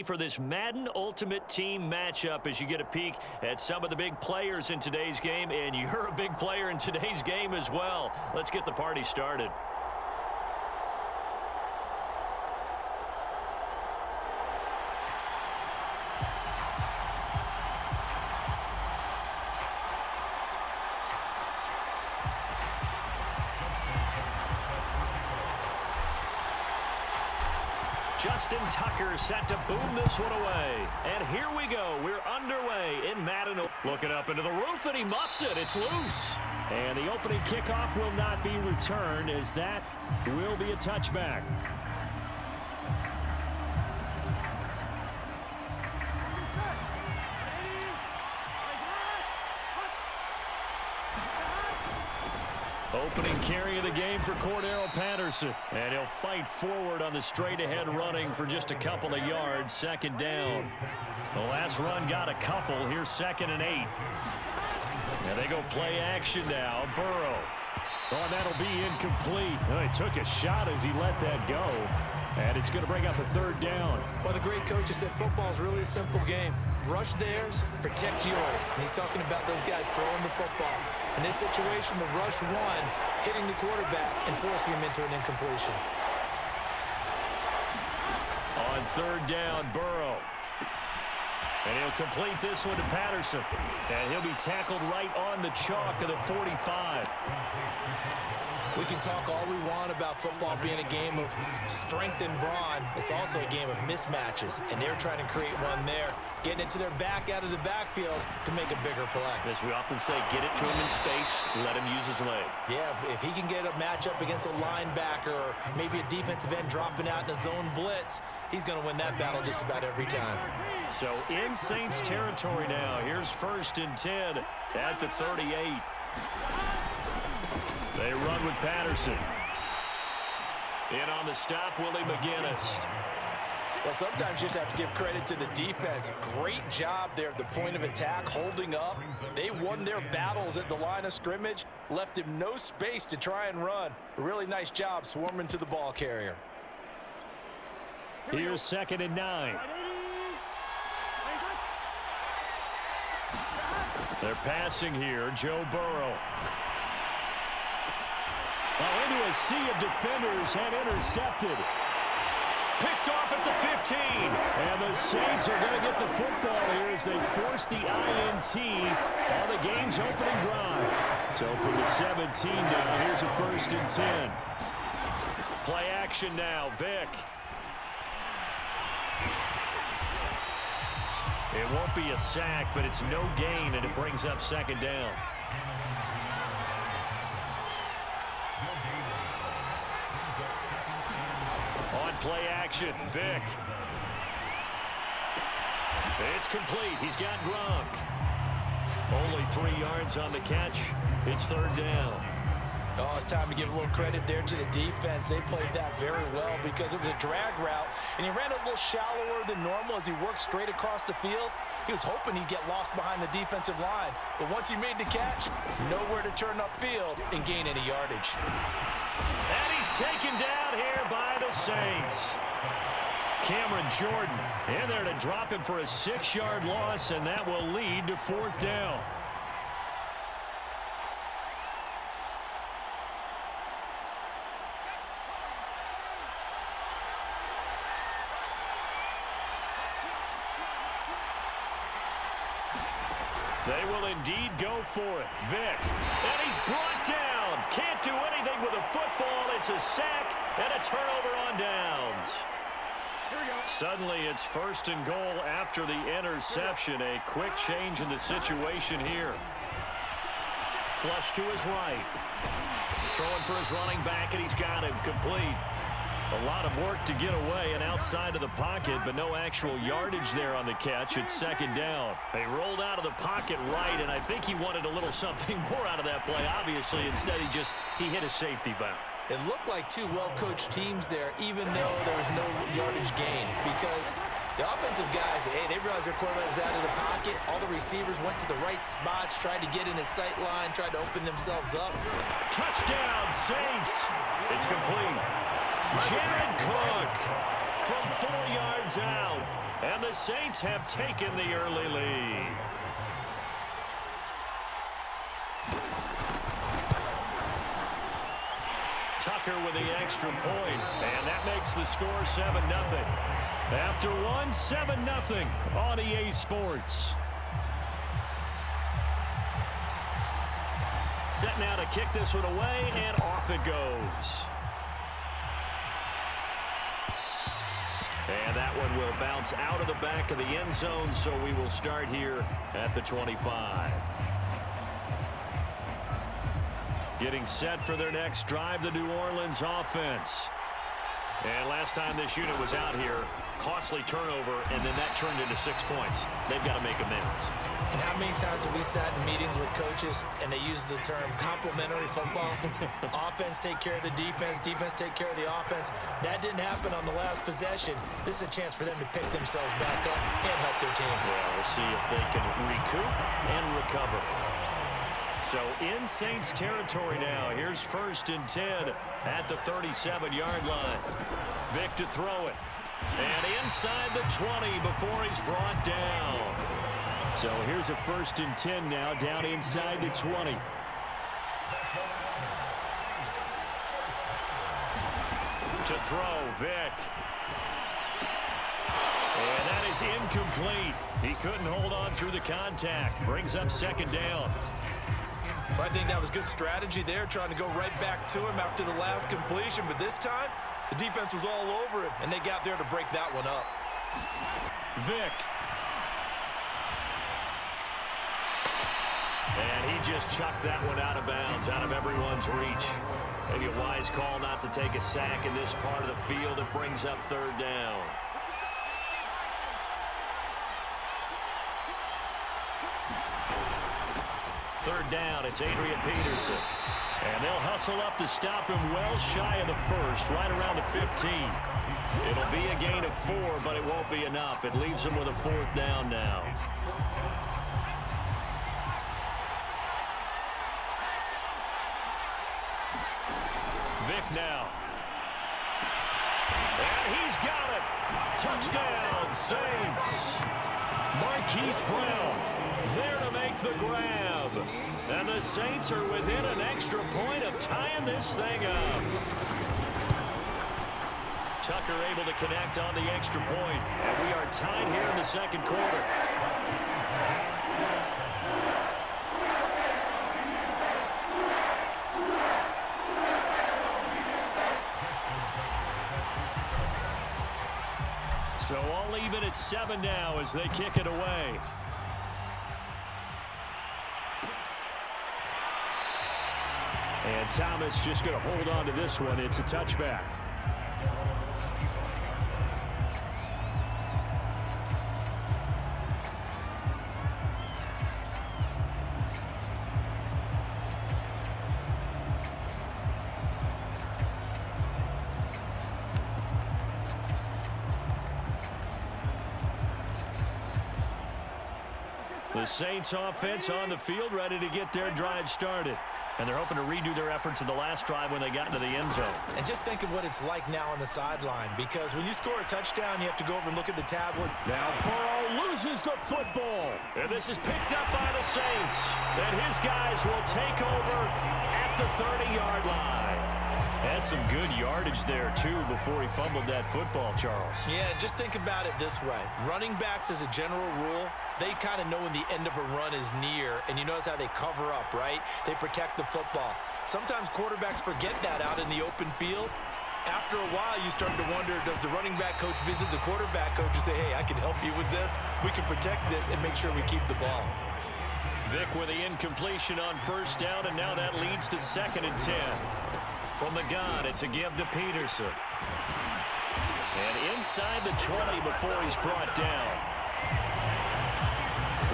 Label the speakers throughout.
Speaker 1: ready for this Madden Ultimate Team matchup as you get a peek at some of the big players in today's game, and you're a big player in today's game as well. Let's get the party started. Justin Tucker set to boom this one away. And here we go. We're underway in Madden. Looking up into the roof, and he muffs it. It's loose. And the opening kickoff will not be returned, as that will be a touchback. Opening carry of the game for Cordero Patterson. And he'll fight forward on the straight-ahead running for just a couple of yards. Second down. The last run got a couple. Here's 2nd and 8. And they go play action now. Burrow. Oh, and that'll be incomplete. Oh, he took a shot as he let that go. And it's going to bring up a 3rd down.
Speaker 2: Well, the great coaches said football is really a simple game. Rush theirs, protect yours. And he's talking about those guys throwing the football. In this situation, the rush one, hitting the quarterback and forcing him into an incompletion.
Speaker 1: On 3rd down, Burrow. And he'll complete this one to Patterson. And he'll be tackled right on the chalk of the 45.
Speaker 2: We can talk all we want about football being a game of strength and brawn. It's also a game of mismatches, and they're trying to create one there, getting it to their back out of the backfield to make a bigger play.
Speaker 1: As we often say, get it to him in space, let him use his leg.
Speaker 2: Yeah, if he can get a matchup against a linebacker or maybe a defensive end dropping out in a zone blitz, he's going to win that battle just about every time.
Speaker 1: So in Saints territory now. Here's 1st and 10 at the 38. They run with Patterson. In on the stop, Willie McGinnis.
Speaker 2: Well, sometimes you just have to give credit to the defense. Great job there at the point of attack, holding up. They won their battles at the line of scrimmage, left him no space to try and run. A really nice job swarming to the ball carrier.
Speaker 1: Here's 2nd and 9. They're passing here, Joe Burrow. Into a sea of defenders and intercepted. Picked off at the 15. And the Saints are going to get the football here as they force the INT on the game's opening drive. So from the 17 now, here's a 1st and 10. Play action now, Vick. It won't be a sack, but it's no gain, and it brings up 2nd down. On play action, Vick. It's complete. He's got Gronk. Only 3 yards on the catch. It's 3rd down.
Speaker 2: Oh, it's time to give a little credit there to the defense. They played that very well because it was a drag route, and he ran a little shallower than normal as he worked straight across the field. He was hoping he'd get lost behind the defensive line, but once he made the catch, nowhere to turn upfield and gain any yardage.
Speaker 1: And he's taken down here by the Saints. Cameron Jordan in there to drop him for a 6-yard loss, and that will lead to 4th down. They will indeed go for it. Vick. And he's brought down. Can't do anything with a football. It's a sack and a turnover on downs. Suddenly it's 1st and goal after the interception. A quick change in the situation here. Flush to his right. Throwing for his running back, and he's got him complete. A lot of work to get away and outside of the pocket, but no actual yardage there on the catch. It's 2nd down. They rolled out of the pocket right, and I think he wanted a little something more out of that play, obviously. Instead, he hit a safety valve.
Speaker 2: It looked like two well-coached teams there, even though there was no yardage gain, because the offensive guys, hey, they realized their quarterback was out of the pocket. All the receivers went to the right spots, tried to get in his sight line, tried to open themselves up.
Speaker 1: Touchdown, Saints. It's complete. Jared Cook from 4 yards out. And the Saints have taken the early lead. Tucker with the extra point, and that makes the score 7-0. After one, 7-0 on EA Sports. Set now to kick this one away, and off it goes. And that one will bounce out of the back of the end zone, so we will start here at the 25. Getting set for their next drive, the New Orleans offense. And last time this unit was out here, costly turnover, and then that turned into 6 points. They've got to make amends.
Speaker 2: And how many times have we sat in meetings with coaches and they use the term complementary football? Offense take care of the defense, defense take care of the offense. That didn't happen on the last possession. This is a chance for them to pick themselves back up and help their team.
Speaker 1: Well, we'll see if they can recoup and recover. So in Saints territory now. Here's 1st and 10 at the 37-yard line. Vic to throw it. And inside the 20 before he's brought down. So here's a 1st and 10 now down inside the 20. To throw, Vic. And that is incomplete. He couldn't hold on through the contact. Brings up 2nd down.
Speaker 2: Well, I think that was good strategy there, trying to go right back to him after the last completion. But this time, the defense was all over him, and they got there to break that one up.
Speaker 1: Vic. And he just chucked that one out of bounds, out of everyone's reach. Maybe a wise call not to take a sack in this part of the field. It brings up 3rd down. Third down, it's Adrian Peterson. And they'll hustle up to stop him well shy of the 1st, right around the 15. It'll be a gain of 4, but it won't be enough. It leaves him with a 4th down now. Vic now. And he's got it. Touchdown, Saints. Marquise Brown there to make the grab. And the Saints are within an extra point of tying this thing up. Tucker able to connect on the extra point. And we are tied here in the 2nd quarter. So all even at 7 now as they kick it away. And Thomas just going to hold on to this one. It's a touchback. The Saints offense on the field ready to get their drive started. And they're hoping to redo their efforts in the last drive when they got into the end zone.
Speaker 2: And just think of what it's like now on the sideline, because when you score a touchdown, you have to go over and look at the tablet.
Speaker 1: Now Burrow loses the football. And this is picked up by the Saints. And his guys will take over at the 30-yard line. Had some good yardage there, too, before he fumbled that football, Charles.
Speaker 2: Yeah, just think about it this way. Running backs, as a general rule, they kind of know when the end of a run is near, and you notice how they cover up, right? They protect the football. Sometimes quarterbacks forget that out in the open field. After a while, you start to wonder, does the running back coach visit the quarterback coach and say, hey, I can help you with this. We can protect this and make sure we keep the ball.
Speaker 1: Vic with the incompletion on 1st down, and now that leads to 2nd and 10. From the gun, it's a give to Peterson. And inside the 20 before he's brought down.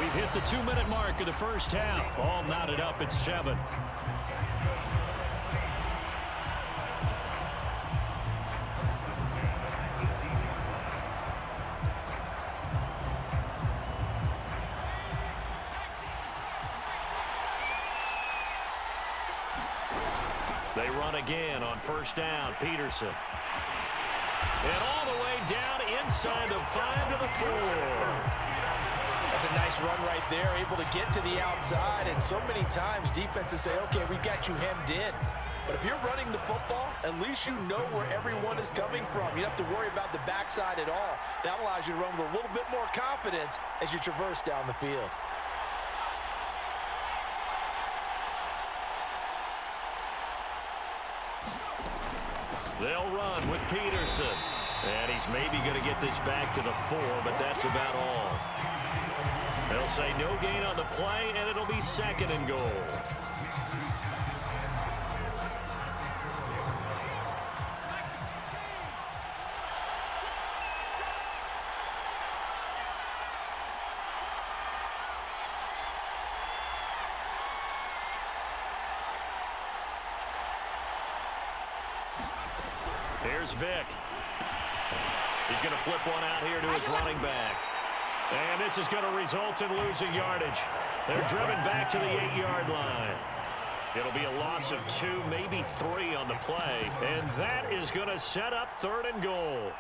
Speaker 1: We've hit the 2-minute mark of the first half. All knotted up at 7. They run again on 1st down. Peterson. And all the way down inside the 5 to the 4.
Speaker 2: That's a nice run right there, able to get to the outside. And so many times defenses say, okay, we got you hemmed in. But if you're running the football, at least you know where everyone is coming from. You don't have to worry about the backside at all. That allows you to run with a little bit more confidence as you traverse down the field.
Speaker 1: They'll run with Peterson. And he's maybe going to get this back to the 4, but that's about all. They'll say no gain on the play, and it'll be 2nd and goal. Here's Vick. He's going to flip one out here to his running back. And this is going to result in losing yardage. They're driven back to the 8-yard line. It'll be a loss of 2, maybe 3 on the play. And that is going to set up 3rd and goal.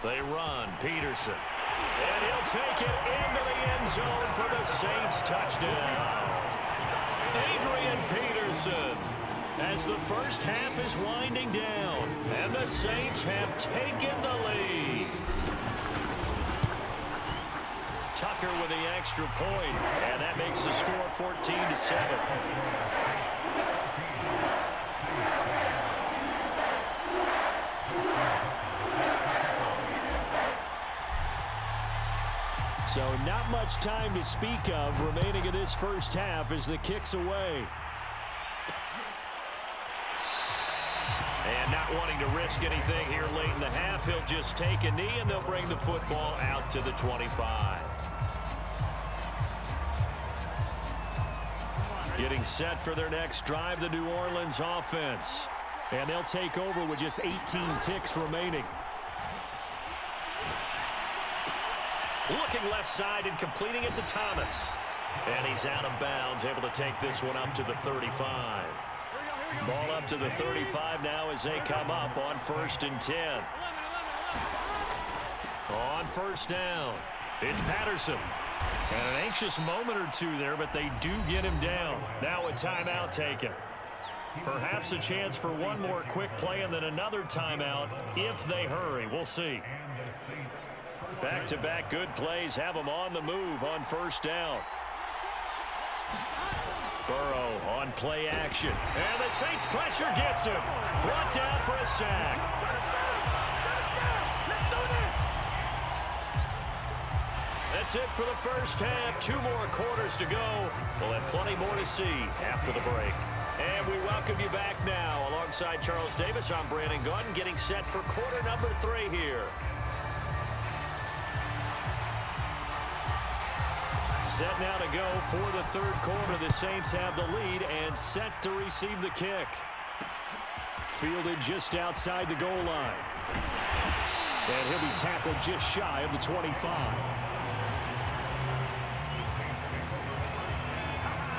Speaker 1: They run. Peterson. And he'll take it into the end zone for the Saints touchdown. Adrian Peterson, as the first half is winding down, and the Saints have taken the lead. Tucker with the extra point, and that makes the score 14-7. So not much time to speak of remaining in this first half as the kick's away. And not wanting to risk anything here late in the half, he'll just take a knee and they'll bring the football out to the 25. Getting set for their next drive, the New Orleans offense. And they'll take over with just 18 ticks remaining. Looking left side and completing it to Thomas. And he's out of bounds, able to take this one up to the 35. Ball up to the 35 now as they come up on 1st and 10. On 1st down, it's Patterson. And an anxious moment or two there, but they do get him down. Now a timeout taken. Perhaps a chance for one more quick play and then another timeout if they hurry. We'll see. Back-to-back good plays have them on the move on 1st down. Burrow on play action. And the Saints pressure gets him. Brought down for a sack. That's it for the first half. 2 more quarters to go. We'll have plenty more to see after the break. And we welcome you back now. Alongside Charles Davis, I'm Brandon Gunn, getting set for quarter number 3 here. Set now to go for the 3rd quarter. The Saints have the lead and set to receive the kick. Fielded just outside the goal line. And he'll be tackled just shy of the 25.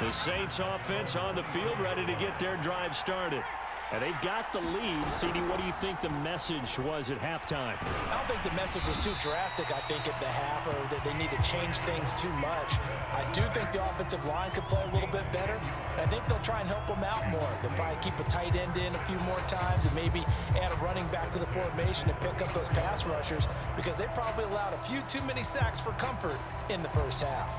Speaker 1: The Saints offense on the field ready to get their drive started. And they've got the lead. CD, what do you think the message was at halftime?
Speaker 2: I don't think the message was too drastic, I think, at the half, or that they need to change things too much. I do think the offensive line could play a little bit better. I think they'll try and help them out more. They'll probably keep a tight end in a few more times and maybe add a running back to the formation and pick up those pass rushers because they probably allowed a few too many sacks for comfort in the first half.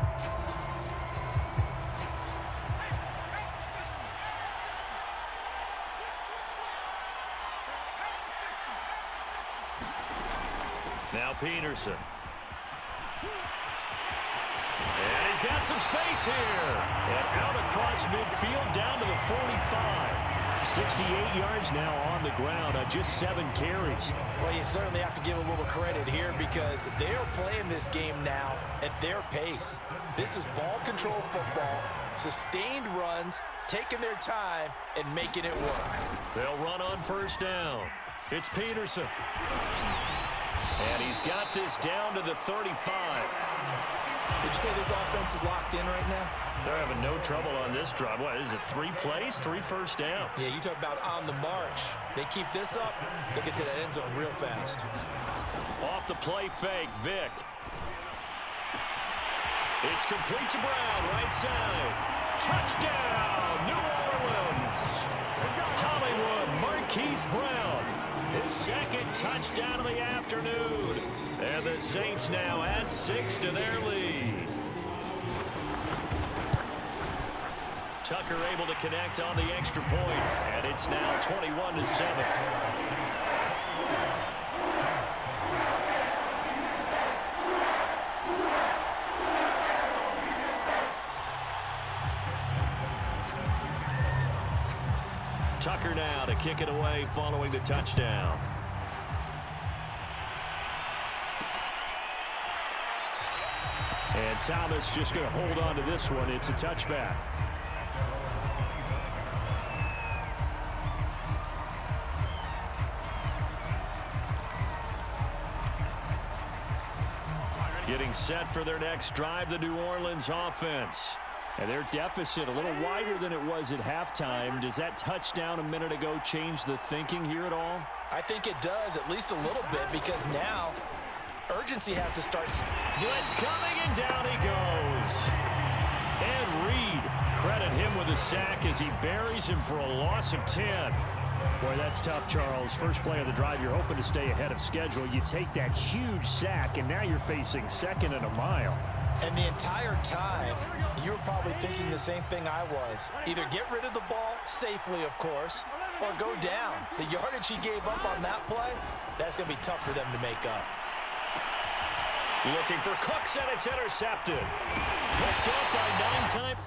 Speaker 1: Now Peterson. And he's got some space here. And out across midfield down to the 45. 68 yards now on the ground on just 7 carries.
Speaker 2: Well, you certainly have to give a little credit here because they're playing this game now at their pace. This is ball control football. Sustained runs, taking their time, and making it work.
Speaker 1: They'll run on first down. It's Peterson. And he's got this down to the 35.
Speaker 2: Would you say this offense is locked in right now?
Speaker 1: They're having no trouble on this drive. What is it, 3 plays, 3 first downs?
Speaker 2: Yeah, you talk about on the march. They keep this up, they'll get to that end zone real fast.
Speaker 1: Off the play fake, Vick. It's complete to Brown, right side. Touchdown, New Orleans. Hollywood, Marquise Brown. His second touchdown of the afternoon. And the Saints now add 6 to their lead. Tucker able to connect on the extra point, and it's now 21-7. Tucker now to kick it away following the touchdown. And Thomas just going to hold on to this one. It's a touchback. Getting set for their next drive, the New Orleans offense. And their deficit a little wider than it was at halftime. Does that touchdown a minute ago change the thinking here at all?
Speaker 2: I think it does, at least a little bit, because now urgency has to start.
Speaker 1: Blitz coming, and down he goes. And Reed, credit him with a sack as he buries him for a loss of 10. Boy, that's tough, Charles. First play of the drive, you're hoping to stay ahead of schedule. You take that huge sack, and now you're facing second and a mile.
Speaker 2: And the entire time, you were probably thinking the same thing I was. Either get rid of the ball, safely, of course, or go down. The yardage he gave up on that play, that's going to be tough for them to make up.
Speaker 1: Looking for Cooks, and it's intercepted. Picked up by 9 times.